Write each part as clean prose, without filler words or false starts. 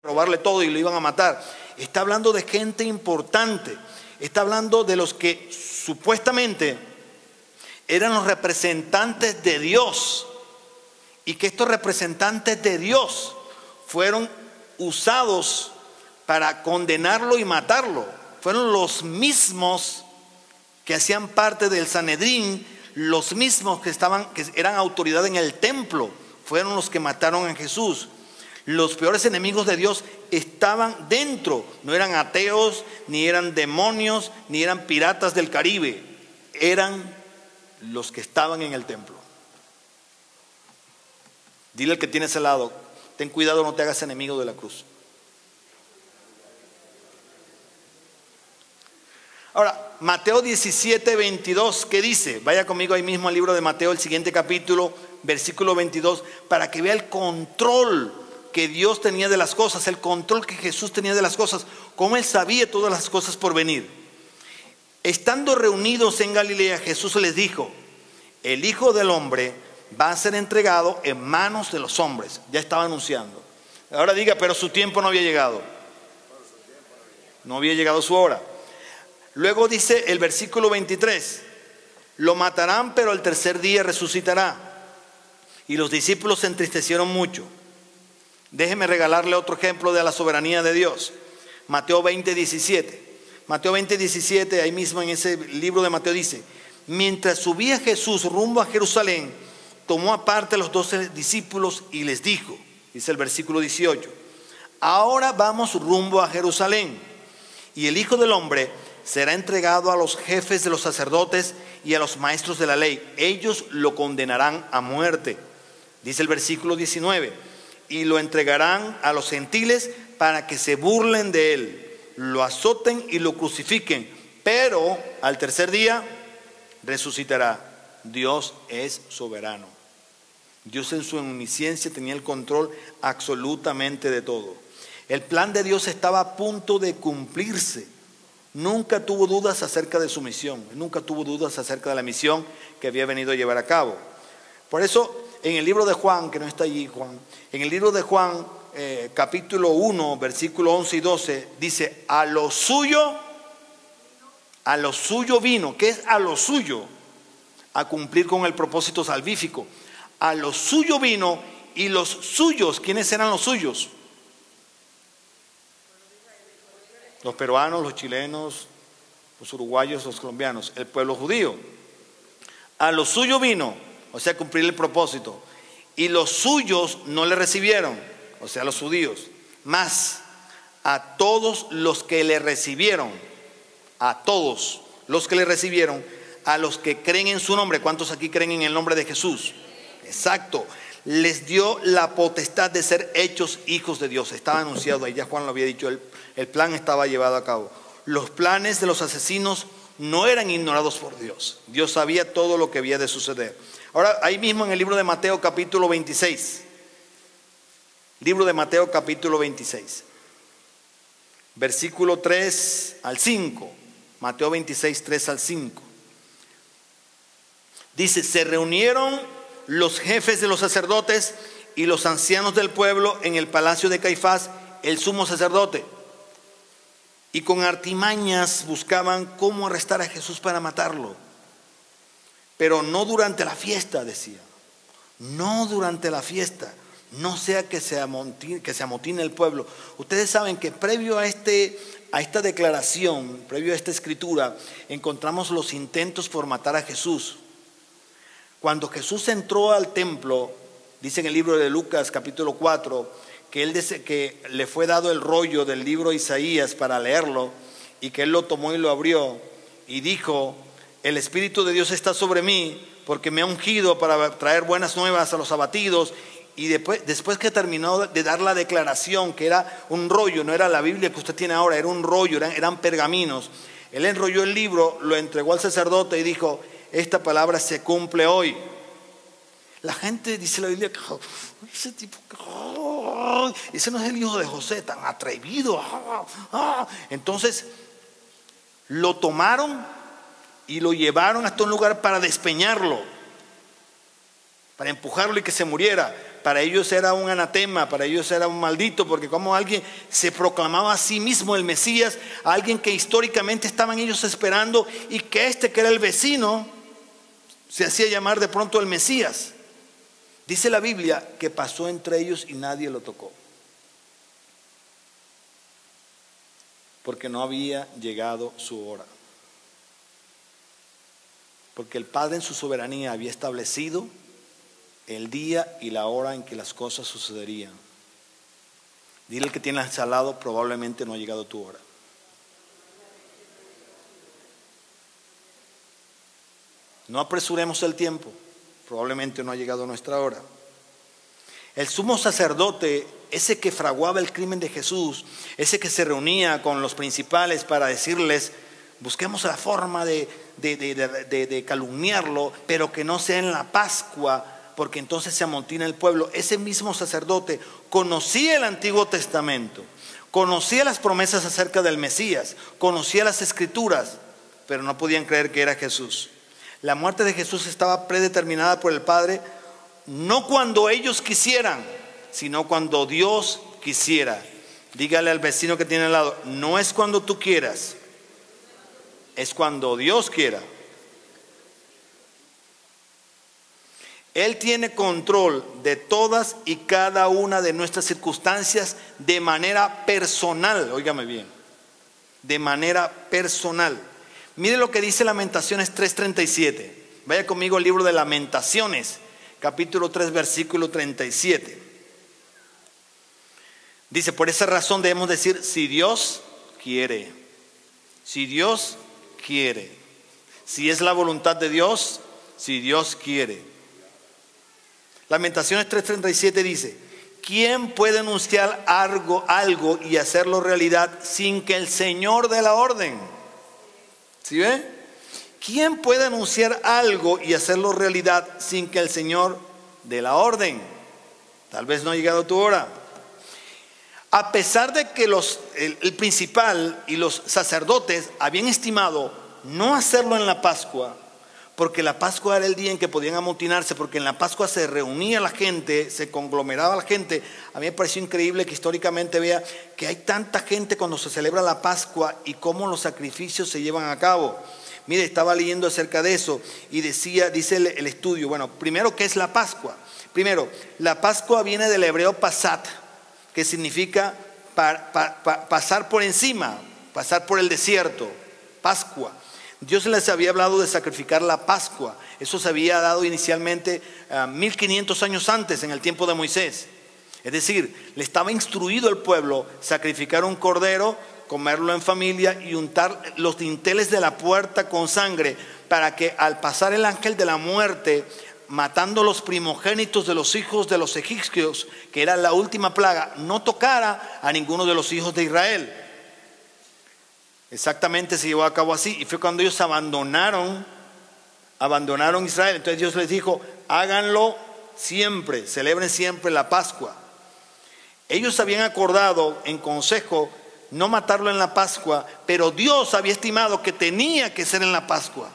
robarle todo y lo iban a matar. Está hablando de gente importante. Está hablando de los que supuestamente eran los representantes de Dios, y que estos representantes de Dios fueron usados para condenarlo y matarlo. Fueron los mismos que hacían parte del Sanedrín, los mismos que eran autoridad en el templo, fueron los que mataron a Jesús. Los peores enemigos de Dios estaban dentro. No eran ateos, ni eran demonios, ni eran piratas del Caribe. Eran los que estaban en el templo. Dile al que tienes al lado: ten cuidado, no te hagas enemigo de la cruz. Ahora, Mateo 17, 22, ¿qué dice? Vaya conmigo ahí mismo al libro de Mateo, el siguiente capítulo, versículo 22, para que vea el control que Dios tenía de las cosas, el control que Jesús tenía de las cosas, cómo Él sabía todas las cosas por venir. Estando reunidos en Galilea, Jesús les dijo: el Hijo del Hombre va a ser entregado en manos de los hombres. Ya estaba anunciando. Ahora diga: pero su tiempo no había llegado. No había llegado su hora. Luego dice el versículo 23: lo matarán, pero al tercer día resucitará. Y los discípulos se entristecieron mucho. Déjeme regalarle otro ejemplo de la soberanía de Dios. Mateo 20, 17. Mateo 20, 17, ahí mismo en ese libro de Mateo dice: mientras subía Jesús rumbo a Jerusalén, tomó aparte a los 12 discípulos y les dijo, dice el versículo 18: ahora vamos rumbo a Jerusalén, y el Hijo del Hombre será entregado a los jefes de los sacerdotes y a los maestros de la ley. Ellos lo condenarán a muerte. Dice el versículo 19: y lo entregarán a los gentiles para que se burlen de él, lo azoten y lo crucifiquen, pero al tercer día resucitará. Dios es soberano. Dios en su omnisciencia tenía el control absolutamente de todo. El plan de Dios estaba a punto de cumplirse. Nunca tuvo dudas acerca de su misión, nunca tuvo dudas acerca de la misión que había venido a llevar a cabo. Por eso, en el libro de Juan, que no está allí Juan, en el libro de Juan, capítulo 1, versículo 11 y 12, dice: a lo suyo vino. ¿Qué es a lo suyo? A cumplir con el propósito salvífico. A lo suyo vino, y los suyos, ¿quiénes eran los suyos? Los peruanos, los chilenos, los uruguayos, los colombianos, el pueblo judío. A lo suyo vino, o sea, cumplir el propósito. Y los suyos no le recibieron, o sea, los judíos. Mas a todos los que le recibieron, a todos los que le recibieron, a los que creen en su nombre. ¿Cuántos aquí creen en el nombre de Jesús? Exacto. Les dio la potestad de ser hechos hijos de Dios. Estaba anunciado ahí, ya Juan lo había dicho, el plan estaba llevado a cabo. Los planes de los asesinos no eran ignorados por Dios. Dios sabía todo lo que había de suceder. Ahora, ahí mismo en el libro de Mateo capítulo 26. Libro de Mateo capítulo 26. Versículo 3 al 5. Mateo 26, 3 al 5. Dice: se reunieron los jefes de los sacerdotes y los ancianos del pueblo en el palacio de Caifás, el sumo sacerdote, y con artimañas buscaban cómo arrestar a Jesús para matarlo. Pero no durante la fiesta, decía. No durante la fiesta, no sea que se amotine el pueblo. Ustedes saben que previo a esta declaración, previo a esta escritura, encontramos los intentos por matar a Jesús. Cuando Jesús entró al templo, dice en el libro de Lucas capítulo 4, que él dice que le fue dado el rollo del libro de Isaías para leerlo, y que él lo tomó y lo abrió y dijo: el Espíritu de Dios está sobre mí, porque me ha ungido para traer buenas nuevas a los abatidos. Y después que terminó de dar la declaración, que era un rollo, no era la Biblia que usted tiene ahora, era un rollo, eran pergaminos. Él enrolló el libro, lo entregó al sacerdote y dijo: esta palabra se cumple hoy. La gente dice la Biblia: ese tipo, ese no es el hijo de José, tan atrevido. Entonces lo tomaron y lo llevaron hasta un lugar para despeñarlo, para empujarlo y que se muriera. para ellos era un anatema, para ellos era un maldito, porque como alguien se proclamaba a sí mismo el Mesías, alguien que históricamente estaban ellos esperando, y que era el vecino, se hacía llamar de pronto el Mesías. Dice la Biblia que pasó entre ellos y nadie lo tocó, porque no había llegado su hora. Porque el Padre en su soberanía había establecido el día y la hora en que las cosas sucederían. Dile al que tiene al lado, probablemente no ha llegado tu hora. No apresuremos el tiempo, probablemente no ha llegado nuestra hora. El sumo sacerdote, ese que fraguaba el crimen de Jesús, ese que se reunía con los principales para decirles: busquemos la forma de calumniarlo, pero que no sea en la Pascua, porque entonces se amotina el pueblo. Ese mismo sacerdote conocía el Antiguo Testamento, conocía las promesas acerca del Mesías, conocía las Escrituras, pero no podían creer que era Jesús. La muerte de Jesús estaba predeterminada por el Padre, no cuando ellos quisieran, sino cuando Dios quisiera. Dígale al vecino que tiene al lado: no es cuando tú quieras, es cuando Dios quiera. Él tiene control de todas y cada una de nuestras circunstancias de manera personal. Óigame bien, de manera personal. Mire lo que dice Lamentaciones 3:37. Vaya conmigo al libro de Lamentaciones, capítulo 3, versículo 37. Dice: por esa razón debemos decir: si Dios quiere. Si Dios quiere. Si es la voluntad de Dios, si Dios quiere. Lamentaciones 3:37 dice: ¿quién puede anunciar algo y hacerlo realidad sin que el Señor dé la orden? ¿Sí ve? ¿Quién puede anunciar algo y hacerlo realidad sin que el Señor dé la orden? Tal vez no ha llegado tu hora. A pesar de que el principal y los sacerdotes habían estimado no hacerlo en la Pascua, porque la Pascua era el día en que podían amotinarse, porque en la Pascua se reunía la gente, se conglomeraba la gente. A mí me pareció increíble que históricamente vea que hay tanta gente cuando se celebra la Pascua y cómo los sacrificios se llevan a cabo. Mire, estaba leyendo acerca de eso y dice el estudio. Bueno, primero, ¿qué es la Pascua? Primero, la Pascua viene del hebreo pasat, que significa pasar por encima, pasar por el desierto. Pascua. Dios les había hablado de sacrificar la Pascua. Eso se había dado inicialmente 1500 años antes, en el tiempo de Moisés. Es decir, le estaba instruido al pueblo sacrificar un cordero, comerlo en familia y untar los dinteles de la puerta con sangre, para que al pasar el ángel de la muerte, matando los primogénitos de los hijos de los egipcios, que era la última plaga, no tocara a ninguno de los hijos de Israel. Exactamente se llevó a cabo así, y fue cuando ellos abandonaron Israel. Entonces Dios les dijo: háganlo siempre, celebren siempre la Pascua. Ellos habían acordado en consejo no matarlo en la Pascua, pero Dios había estimado que tenía que ser en la Pascua,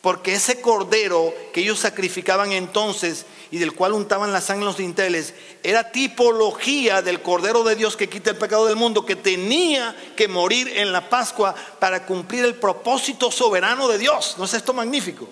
porque ese cordero que ellos sacrificaban entonces y del cual untaban la sangre en los dinteles era tipología del Cordero de Dios que quita el pecado del mundo, que tenía que morir en la Pascua para cumplir el propósito soberano de Dios. ¿No es esto magnífico?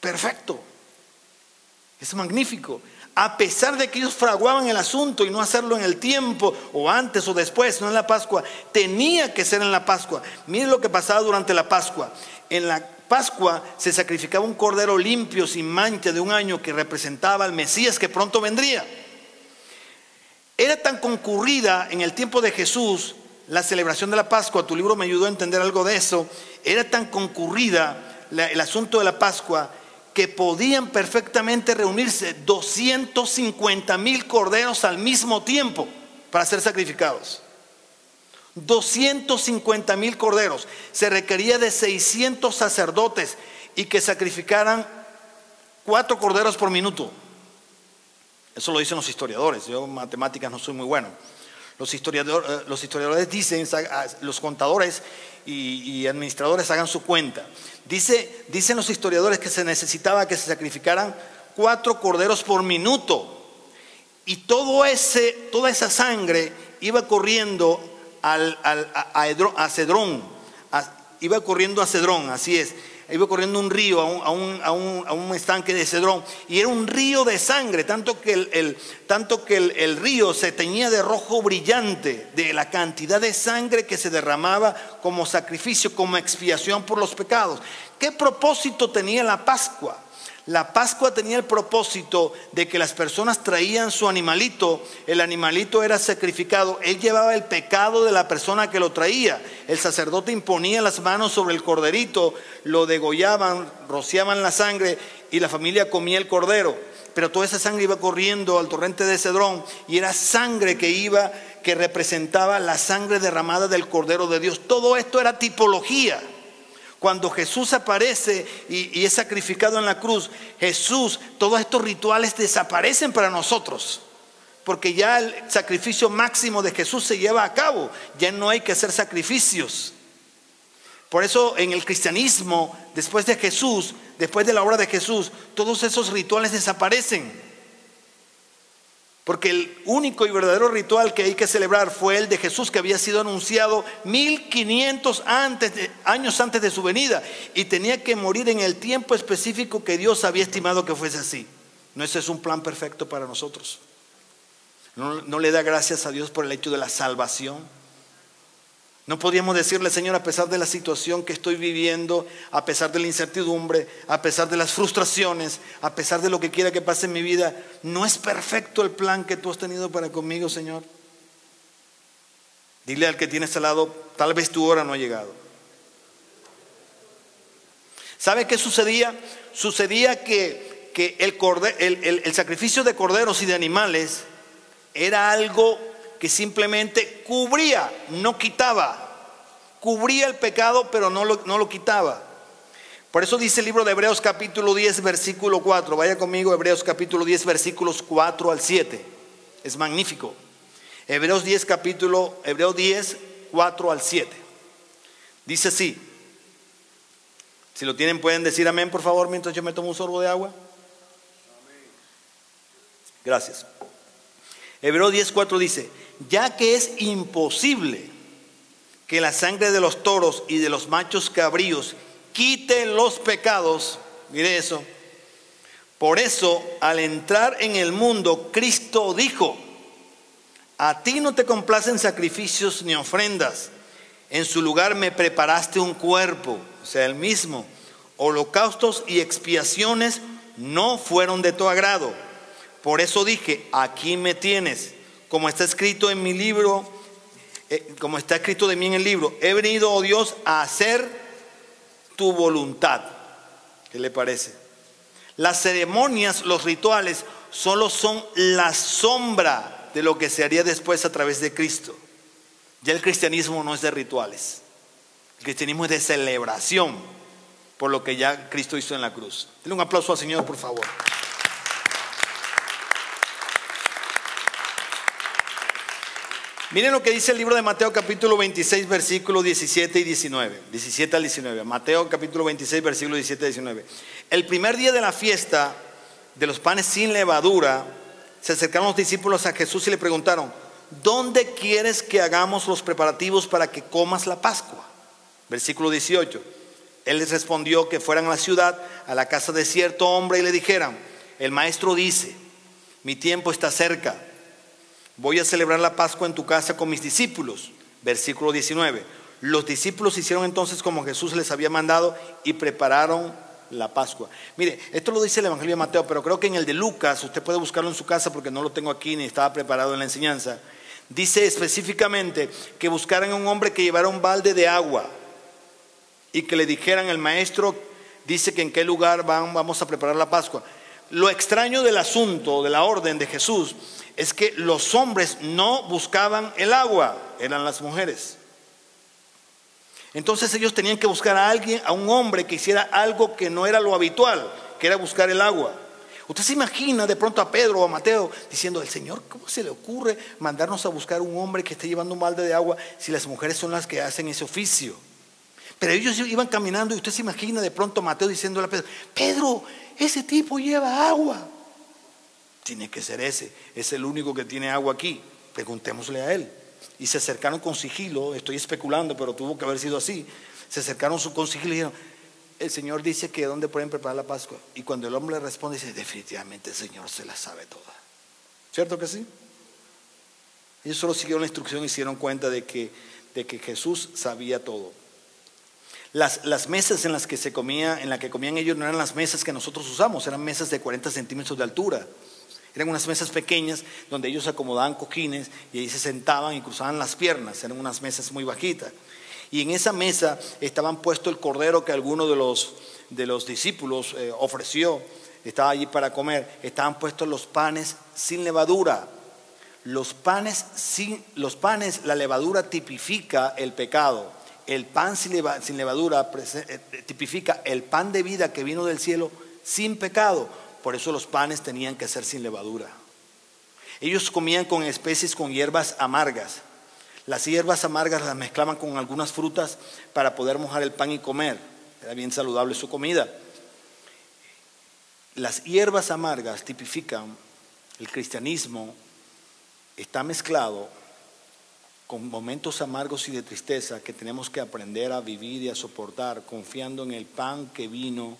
Perfecto. Es magnífico. A pesar de que ellos fraguaban el asunto y no hacerlo en el tiempo, o antes o después, no en la Pascua, tenía que ser en la Pascua. Miren lo que pasaba durante la Pascua. En la Pascua se sacrificaba un cordero limpio, sin mancha, de un año, que representaba al Mesías que pronto vendría. Era tan concurrida en el tiempo de Jesús la celebración de la Pascua. Tu libro me ayudó a entender algo de eso. Era tan concurrida el asunto de la Pascua que podían perfectamente reunirse 250,000 corderos al mismo tiempo para ser sacrificados. 250,000 corderos. Se requería de 600 sacerdotes y que sacrificaran 4 corderos por minuto. Eso lo dicen los historiadores. Yo en matemáticas no soy muy bueno. Los historiadores dicen, los contadores y administradores hagan su cuenta. Dicen los historiadores que se necesitaba que se sacrificaran 4 corderos por minuto. Y toda esa sangre iba corriendo a Cedrón. Iba corriendo a Cedrón, así es. Iba corriendo un río a un estanque de Cedrón. Y era un río de sangre, tanto que el río se teñía de rojo brillante de la cantidad de sangre que se derramaba como sacrificio, como expiación por los pecados. ¿Qué propósito tenía la Pascua? La Pascua tenía el propósito de que las personas traían su animalito, el animalito era sacrificado, él llevaba el pecado de la persona que lo traía, el sacerdote imponía las manos sobre el corderito, lo degollaban, rociaban la sangre y la familia comía el cordero, pero toda esa sangre iba corriendo al torrente de Cedrón y era sangre que representaba la sangre derramada del Cordero de Dios. Todo esto era tipología. Cuando Jesús aparece y es sacrificado en la cruz, Jesús, todos estos rituales desaparecen para nosotros. Porque ya el sacrificio máximo de Jesús se lleva a cabo. Ya no hay que hacer sacrificios. Por eso en el cristianismo, después de Jesús, después de la obra de Jesús, todos esos rituales desaparecen. Porque el único y verdadero ritual que hay que celebrar fue el de Jesús, que había sido anunciado 1500 años antes de su venida, y tenía que morir en el tiempo específico que Dios había estimado que fuese así. No, ese es un plan perfecto para nosotros. No le da gracias a Dios por el hecho de la salvación. No podríamos decirle: Señor, a pesar de la situación que estoy viviendo, a pesar de la incertidumbre, a pesar de las frustraciones, a pesar de lo que quiera que pase en mi vida, ¿no es perfecto el plan que tú has tenido para conmigo, Señor? Dile al que tienes al lado: tal vez tu hora no ha llegado. ¿Sabe qué sucedía? Sucedía que el sacrificio de corderos y de animales era algo que simplemente cubría, no quitaba. Cubría el pecado, pero no lo quitaba. Por eso dice el libro de Hebreos capítulo 10, versículo 4. Vaya conmigo, Hebreos capítulo 10, versículos 4 al 7. Es magnífico. Hebreos 10, 4 al 7. Dice así. Si lo tienen, pueden decir amén, por favor, mientras yo me tomo un sorbo de agua. Gracias. Hebreos 10, 4 dice: ya que es imposible que la sangre de los toros y de los machos cabríos quite los pecados, mire eso, por eso al entrar en el mundo, Cristo dijo: a ti no te complacen sacrificios ni ofrendas, en su lugar me preparaste un cuerpo, o sea, el mismo. Holocaustos y expiaciones no fueron de tu agrado. Por eso dije: aquí me tienes. Como está escrito en mi libro, como está escrito de mí en el libro, he venido, oh Dios, a hacer tu voluntad. ¿Qué le parece? Las ceremonias, los rituales, solo son la sombra de lo que se haría después a través de Cristo. Ya el cristianismo no es de rituales. El cristianismo es de celebración por lo que ya Cristo hizo en la cruz. Denle un aplauso al Señor, por favor. Miren lo que dice el libro de Mateo capítulo 26, versículos 17 y 19. 17 al 19. Mateo capítulo 26, versículos 17 y 19. El primer día de la fiesta de los panes sin levadura, se acercaron los discípulos a Jesús y le preguntaron: ¿dónde quieres que hagamos los preparativos para que comas la Pascua? Versículo 18. Él les respondió que fueran a la ciudad, a la casa de cierto hombre, y le dijeran: el maestro dice, mi tiempo está cerca. Voy a celebrar la Pascua en tu casa con mis discípulos. Versículo 19. Los discípulos hicieron entonces como Jesús les había mandado y prepararon la Pascua. Mire, esto lo dice el Evangelio de Mateo, pero creo que en el de Lucas, usted puede buscarlo en su casa porque no lo tengo aquí ni estaba preparado en la enseñanza. Dice específicamente que buscaran a un hombre que llevara un balde de agua y que le dijeran: el maestro dice que en qué lugar vamos a preparar la Pascua. Lo extraño del asunto, de la orden de Jesús, es que los hombres no buscaban el agua, eran las mujeres. Entonces ellos tenían que buscar a alguien, a un hombre que hiciera algo que no era lo habitual, que era buscar el agua. Usted se imagina de pronto a Pedro o a Mateo diciendo: el Señor, ¿cómo se le ocurre mandarnos a buscar un hombre que esté llevando un balde de agua si las mujeres son las que hacen ese oficio? Pero ellos iban caminando y usted se imagina de pronto a Mateo diciéndole a Pedro: Pedro, ese tipo lleva agua. Tiene que ser ese, es el único que tiene agua aquí, preguntémosle a él. Y se acercaron con sigilo, estoy especulando, pero tuvo que haber sido así. Se acercaron con sigilo y dijeron: el Señor dice que ¿dónde pueden preparar la Pascua? Y cuando el hombre le responde, dice: definitivamente el Señor se la sabe toda. ¿Cierto que sí? Ellos solo siguieron la instrucción y se dieron cuenta de que Jesús sabía todo. Las mesas en las que comían ellos no eran las mesas que nosotros usamos, eran mesas de 40 centímetros de altura. Eran unas mesas pequeñas donde ellos acomodaban cojines y ahí se sentaban y cruzaban las piernas. Eran unas mesas muy bajitas. Y en esa mesa estaban puesto el cordero que alguno de los discípulos ofreció. Estaba allí para comer. Estaban puestos los panes sin levadura. Los panes, la levadura tipifica el pecado. El pan sin levadura tipifica el pan de vida que vino del cielo sin pecado. Por eso los panes tenían que ser sin levadura. Ellos comían con especies, con hierbas amargas. Las hierbas amargas las mezclaban con algunas frutas para poder mojar el pan y comer. Era bien saludable su comida. Las hierbas amargas tipifican el cristianismo. Está mezclado con momentos amargos y de tristeza que tenemos que aprender a vivir y a soportar, confiando en el pan que vino